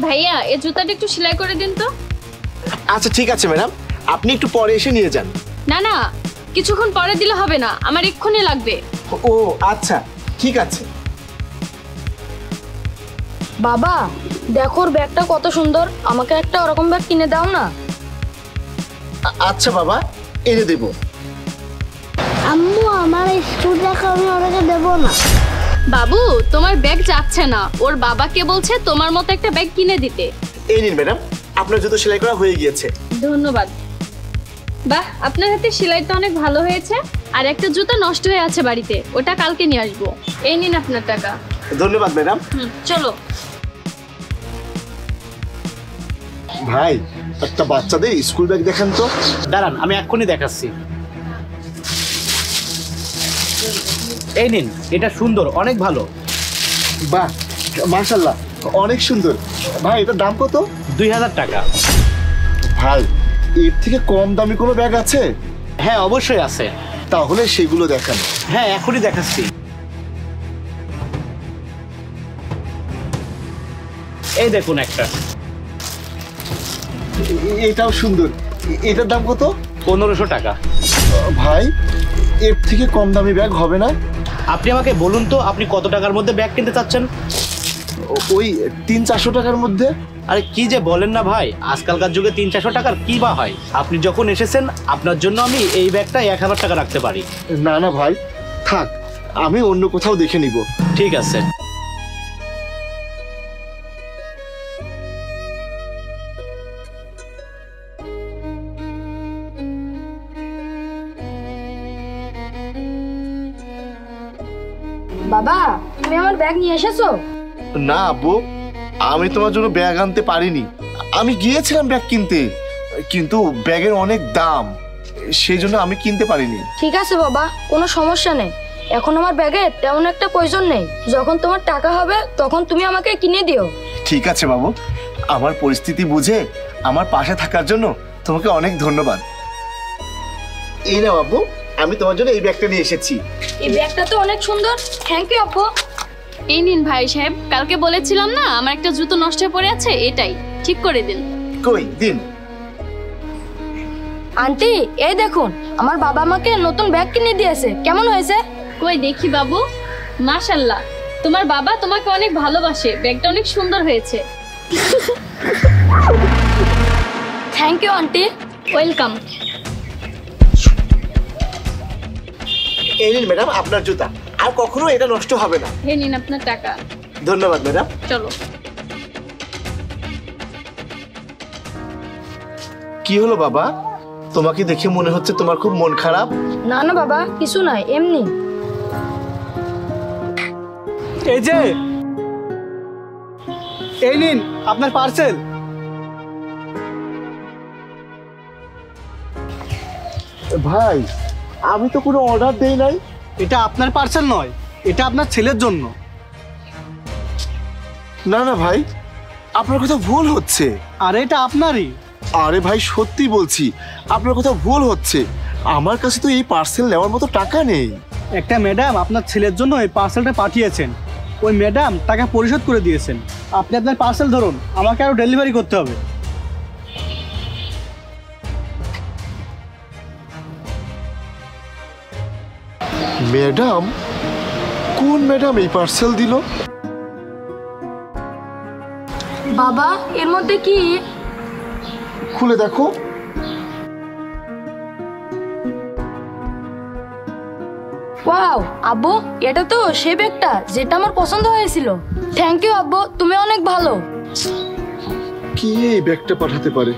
ভাইয়া এই জুতাটা একটু সেলাই করে দিন তো। আচ্ছা ঠিক আছে ম্যাডাম, আপনি একটু পরে এসে নিয়ে যান। না না, কিছুক্ষণ পরে দিলে হবে না, আমার এক্ষুনি লাগবে। ও আচ্ছা ঠিক আছে। বাবা দেখো ওর ব্যাগটা কত সুন্দর, আমাকে একটা ওরকম ব্যাগ কিনে দাও না। আচ্ছা বাবা, এনে দেব। আম্মু আমার স্কুল ব্যাগ আমি ওনাকে দেবো না। বাবু তোমার ব্যাগ যাচ্ছে না, ওর বাবাকে বলছে তোমার মতো একটা ব্যাগ কিনে দিতে। এই নিন ম্যাডাম, আপনার জুতো সেলাই করা হয়ে গিয়েছে। ধন্যবাদ। বাহ, আপনার হাতে সেলাইটা অনেক ভালো হয়েছে। আর একটা জুতা নষ্ট হয়ে আছে বাড়িতে, ওটা কালকে নিয়ে আসবো। এই নিন আপনার টাকা। ধন্যবাদ ম্যাডাম। চলো। ভাই একটা বাচ্চাদের স্কুল ব্যাগ দেখান তো। দাঁড়ান, আমি এক্ষুনি দেখাচ্ছি। এই নিন, এটা সুন্দর, অনেক ভালো। বাহ মাশাআল্লাহ, অনেক সুন্দর। ভাই এটার দাম কত? 2000 টাকা। ভাই এর থেকে কম দামি কোনো ব্যাগ আছে? হ্যাঁ অবশ্যই আছে। তাহলে সেগুলো দেখান। হ্যাঁ এখনই দেখাচ্ছি। এই দেখুন একটা। এটাও সুন্দর। এটার দাম কত? 1500 টাকা। ভাই এর থেকে কম দামি ব্যাগ হবে না? আপনি আমাকে বলুন তো, আপনি কত টাকার মধ্যে ব্যাগ কিনতে চাচ্ছেন? ওই 300-400 টাকার মধ্যে। আরে কি যে বলেন না ভাই, আজকালকার যুগে 300-400 টাকার কি বা হয়? আপনি যখন এসেছেন, আপনার জন্য আমি এই ব্যাগটা 1000 টাকা রাখতে পারি। না না ভাই থাক, আমি অন্য কোথাও দেখে নিব। ঠিক আছে। বাবা তুমি আমার ব্যাগ নিয়ে এসেছো? না আব্বু, আমি তোমার জন্য ব্যাগ আনতে পারিনি। আমি গিয়েছিলাম ব্যাগ কিনতে, কিন্তু ব্যাগের অনেক দাম, সেই জন্য আমি কিনতে পারিনি। ঠিক আছে বাবা, কোনো সমস্যা নেই। এখন আমার ব্যাগে তেমন একটা প্রয়োজন নেই, যখন তোমার টাকা হবে তখন তুমি আমাকে কিনে দিও। ঠিক আছে বাবু, আমার পরিস্থিতি বুঝে আমার পাশে থাকার জন্য তোমাকে অনেক ধন্যবাদ। এই নাও আব্বু, আমি তোমার জন্য এই ব্যাগটা নিয়ে এসেছি। এই ব্যাগটা তো অনেক সুন্দর, থ্যাংক ইউ আব্বু। এই নিন ভাই সাহেব, কালকে বলেছিলাম না আমার একটা জুতো নষ্ট হয়ে পড়ে আছে, এটাই ঠিক করে দিন। কই দিন। আন্টি এই দেখুন, আমার বাবা আমাকে নতুন ব্যাগ কিনে দিয়েছে, কেমন হয়েছে? কই দেখি বাবু। মাশাআল্লাহ, তোমার বাবা তোমাকে অনেক ভালোবাসে, ব্যাগটা অনেক সুন্দর হয়েছে। Thank you aunty. ওয়েলকাম। এই নিন ম্যাডাম আপনার জুতা, আর কখনো এটা নষ্ট হবে না। হে নিন আপনার টাকা। ধন্যবাদ ম্যাডাম। চলো। কি হলো বাবা, তোমাকে দেখে মনে হচ্ছে তোমার খুব মন খারাপ। না না বাবা, কিছু নাই, এমনি। এই যে এই নিন আপনার পার্সেল। ভাই আমি তো কোনো অর্ডার দেই নাই। এটা আপনার পার্সেল নয়, এটা আপনার ছেলের জন্য। না না ভাই, আপনার কথা ভুল হচ্ছে। আর এটা আপনারই। আরে ভাই সত্যি বলছি, আপনার কথা ভুল হচ্ছে। আমার কাছে তো এই পার্সেল নেওয়ার মতো টাকা নেই। একটা ম্যাডাম আপনার ছেলের জন্য এই পার্সেলটা পাঠিয়েছেন, ওই ম্যাডাম টাকা পরিশোধ করে দিয়েছেন। আপনি আপনার পার্সেল ধরুন, আমাকে আরও ডেলিভারি করতে হবে। ম্যাডাম? কোন ম্যাডাম এই পার্সেল দিল? বাবা এর মধ্যে কি? খুলে দেখো। ওয়াও আব্বু, এটা তো সেই ব্যাগটা যেটা আমার পছন্দ হয়েছিল। থ্যাংক ইউ আব্বু, তুমি অনেক ভালো। কি এই ব্যাগটা পাঠাতে পারে?